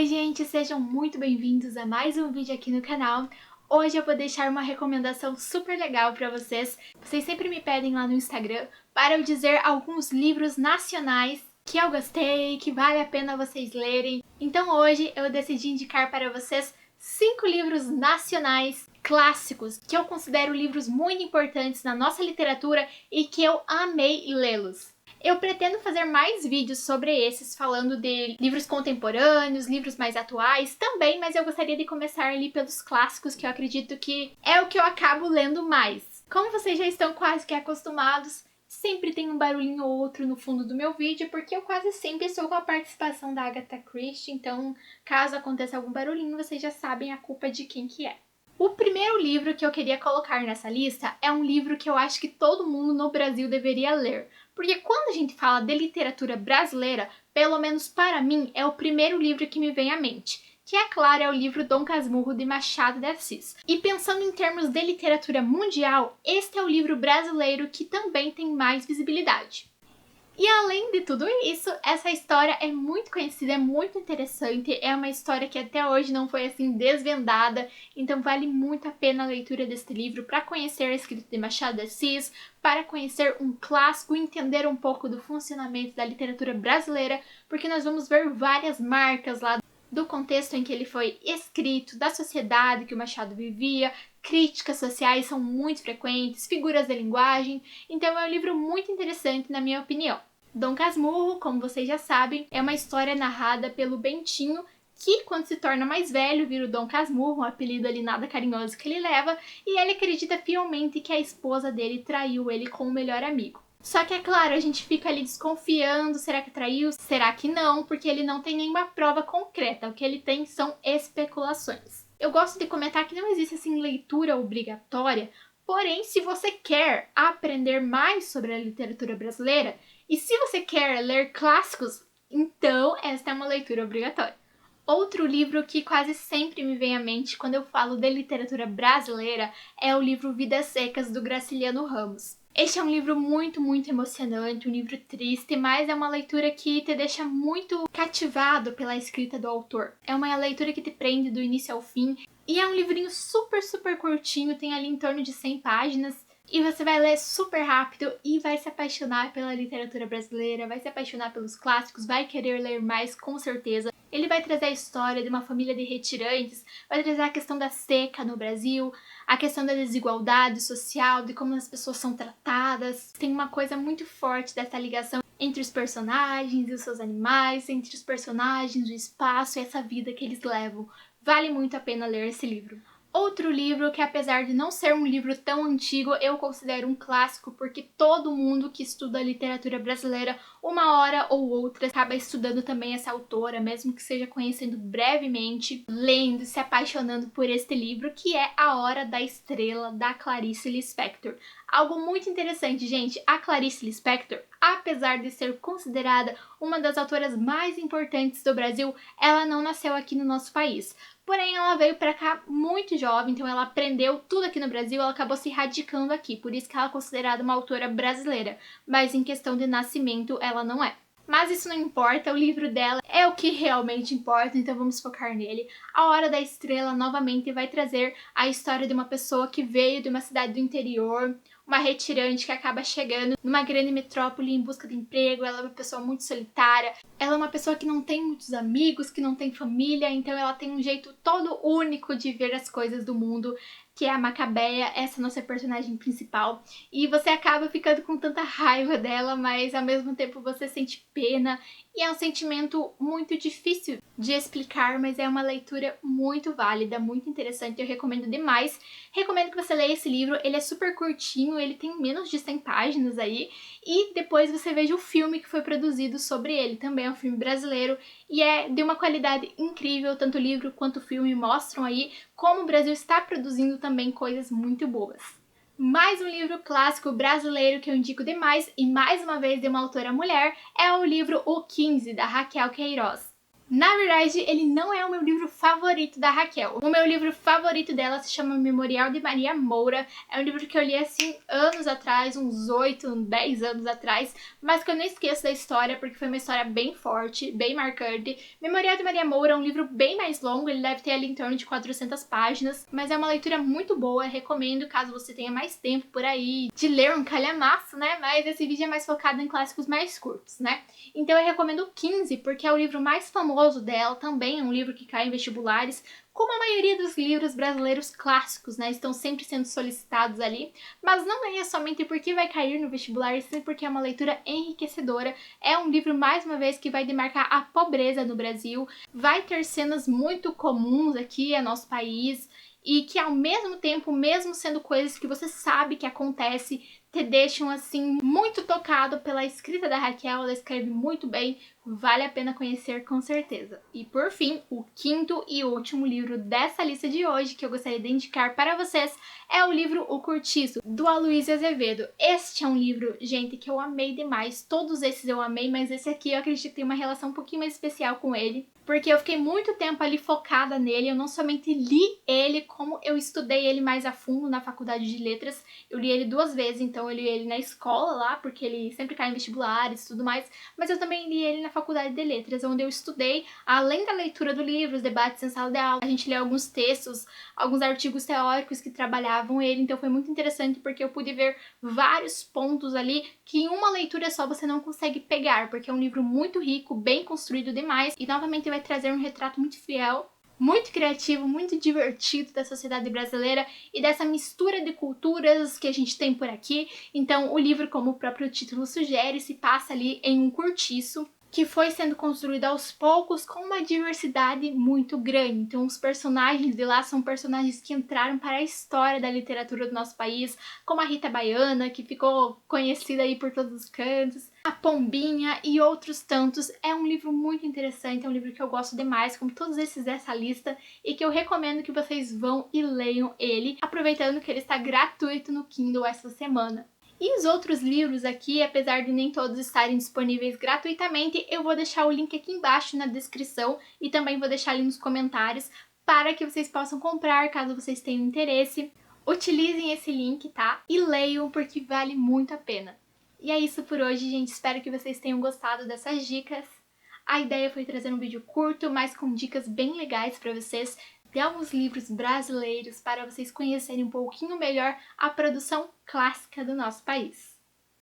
Oi gente, sejam muito bem-vindos a mais um vídeo aqui no canal. Hoje eu vou deixar uma recomendação super legal pra vocês. Vocês sempre me pedem lá no Instagram para eu dizer alguns livros nacionais que eu gostei, que vale a pena vocês lerem. Então hoje eu decidi indicar para vocês 5 livros nacionais clássicos que eu considero livros muito importantes na nossa literatura e que eu amei lê-los. Eu pretendo fazer mais vídeos sobre esses, falando de livros contemporâneos, livros mais atuais também, mas eu gostaria de começar ali pelos clássicos, que eu acredito que é o que eu acabo lendo mais. Como vocês já estão quase que acostumados, sempre tem um barulhinho ou outro no fundo do meu vídeo, porque eu quase sempre estou com a participação da Agatha Christie, então caso aconteça algum barulhinho, vocês já sabem a culpa de quem que é. O primeiro livro que eu queria colocar nessa lista é um livro que eu acho que todo mundo no Brasil deveria ler. Porque quando a gente fala de literatura brasileira, pelo menos para mim, é o primeiro livro que me vem à mente. Que, é claro, é o livro Dom Casmurro de Machado de Assis. E pensando em termos de literatura mundial, este é o livro brasileiro que também tem mais visibilidade. E além de tudo isso, essa história é muito conhecida, é muito interessante, é uma história que até hoje não foi assim desvendada, então vale muito a pena a leitura deste livro para conhecer a escrita de Machado de Assis, para conhecer um clássico e entender um pouco do funcionamento da literatura brasileira, porque nós vamos ver várias marcas lá do contexto em que ele foi escrito, da sociedade que o Machado vivia, críticas sociais são muito frequentes, figuras da linguagem, então é um livro muito interessante na minha opinião. Dom Casmurro, como vocês já sabem, é uma história narrada pelo Bentinho, que quando se torna mais velho vira o Dom Casmurro, um apelido ali nada carinhoso que ele leva, e ele acredita fielmente que a esposa dele traiu ele com o melhor amigo. Só que é claro, a gente fica ali desconfiando, será que traiu, será que não, porque ele não tem nenhuma prova concreta, o que ele tem são especulações. Eu gosto de comentar que não existe assim leitura obrigatória, porém se você quer aprender mais sobre a literatura brasileira, e se você quer ler clássicos, então esta é uma leitura obrigatória. Outro livro que quase sempre me vem à mente quando eu falo de literatura brasileira é o livro Vidas Secas, do Graciliano Ramos. Este é um livro muito emocionante, um livro triste, mas é uma leitura que te deixa muito cativado pela escrita do autor. É uma leitura que te prende do início ao fim, e é um livrinho super curtinho, tem ali em torno de 100 páginas, e você vai ler super rápido e vai se apaixonar pela literatura brasileira, vai se apaixonar pelos clássicos, vai querer ler mais com certeza. Ele vai trazer a história de uma família de retirantes, vai trazer a questão da seca no Brasil, a questão da desigualdade social, de como as pessoas são tratadas. Tem uma coisa muito forte dessa ligação entre os personagens e os seus animais, entre os personagens, o espaço e essa vida que eles levam. Vale muito a pena ler esse livro. Outro livro que, apesar de não ser um livro tão antigo, eu considero um clássico, porque todo mundo que estuda literatura brasileira, uma hora ou outra, acaba estudando também essa autora, mesmo que seja conhecendo brevemente, lendo, se apaixonando por este livro, que é A Hora da Estrela, da Clarice Lispector. Algo muito interessante, gente, a Clarice Lispector, apesar de ser considerada uma das autoras mais importantes do Brasil, ela não nasceu aqui no nosso país. Porém, ela veio pra cá muito jovem, então ela aprendeu tudo aqui no Brasil, ela acabou se radicando aqui, por isso que ela é considerada uma autora brasileira, mas em questão de nascimento ela não é. Mas isso não importa, o livro dela é o que realmente importa, então vamos focar nele. A Hora da Estrela novamente vai trazer a história de uma pessoa que veio de uma cidade do interior, uma retirante que acaba chegando numa grande metrópole em busca de emprego. Ela é uma pessoa muito solitária, ela é uma pessoa que não tem muitos amigos, que não tem família, então ela tem um jeito todo único de ver as coisas do mundo, que é a Macabeia, essa nossa personagem principal, e você acaba ficando com tanta raiva dela, mas ao mesmo tempo você sente pena, e é um sentimento muito difícil de explicar, mas é uma leitura muito válida, muito interessante, eu recomendo demais. Recomendo que você leia esse livro, ele é super curtinho, ele tem menos de 100 páginas aí, e depois você veja o filme que foi produzido sobre ele, também é um filme brasileiro, e é de uma qualidade incrível, tanto o livro quanto o filme mostram aí como o Brasil está produzindo também coisas muito boas. Mais um livro clássico brasileiro que eu indico demais, e mais uma vez de uma autora mulher, é o livro O 15, da Raquel Queiroz. Na verdade, ele não é o meu livro favorito da Raquel. O meu livro favorito dela se chama Memorial de Maria Moura. É um livro que eu li assim anos atrás, uns 8, 10 anos atrás, mas que eu não esqueço da história porque foi uma história bem forte, bem marcante. Memorial de Maria Moura é um livro bem mais longo, ele deve ter ali em torno de 400 páginas, mas é uma leitura muito boa, recomendo caso você tenha mais tempo por aí de ler um calhamaço, né? Mas esse vídeo é mais focado em clássicos mais curtos, né? Então eu recomendo 15 porque é o livro mais famoso dela, também é um livro que cai em vestibulares, como a maioria dos livros brasileiros clássicos, né, estão sempre sendo solicitados ali, mas não é somente porque vai cair no vestibular, sim porque é uma leitura enriquecedora, é um livro, mais uma vez, que vai demarcar a pobreza no Brasil, vai ter cenas muito comuns aqui no nosso país, e que ao mesmo tempo, mesmo sendo coisas que você sabe que acontece, te deixam assim muito tocado pela escrita da Raquel, ela escreve muito bem, vale a pena conhecer com certeza. E por fim, o quinto e último livro dessa lista de hoje que eu gostaria de indicar para vocês é o livro O Cortiço, do Aloysio Azevedo. Este é um livro, gente, que eu amei demais, todos esses eu amei, mas esse aqui eu acredito que tem uma relação um pouquinho mais especial com ele, porque eu fiquei muito tempo ali focada nele, eu não somente li ele, como eu estudei ele mais a fundo na faculdade de letras, eu li ele 2 vezes, então eu li ele na escola lá, porque ele sempre cai em vestibulares e tudo mais, mas eu também li ele na faculdade de letras, onde eu estudei, além da leitura do livro, os debates em sala de aula, a gente lê alguns textos, alguns artigos teóricos que trabalhavam ele, então foi muito interessante porque eu pude ver vários pontos ali que em uma leitura só você não consegue pegar, porque é um livro muito rico, bem construído demais, e novamente vai trazer um retrato muito fiel, muito criativo, muito divertido da sociedade brasileira e dessa mistura de culturas que a gente tem por aqui. Então o livro, como o próprio título sugere, se passa ali em um cortiço que foi sendo construído aos poucos com uma diversidade muito grande. Então os personagens de lá são personagens que entraram para a história da literatura do nosso país, como a Rita Baiana, que ficou conhecida aí por todos os cantos, a Pombinha e outros tantos. É um livro muito interessante, é um livro que eu gosto demais, como todos esses dessa lista, e que eu recomendo que vocês vão e leiam ele, aproveitando que ele está gratuito no Kindle essa semana. E os outros livros aqui, apesar de nem todos estarem disponíveis gratuitamente, eu vou deixar o link aqui embaixo na descrição e também vou deixar ali nos comentários para que vocês possam comprar, caso vocês tenham interesse. Utilizem esse link, tá? E leiam, porque vale muito a pena. E é isso por hoje, gente. Espero que vocês tenham gostado dessas dicas. A ideia foi trazer um vídeo curto, mas com dicas bem legais para vocês, de alguns livros brasileiros para vocês conhecerem um pouquinho melhor a produção clássica do nosso país.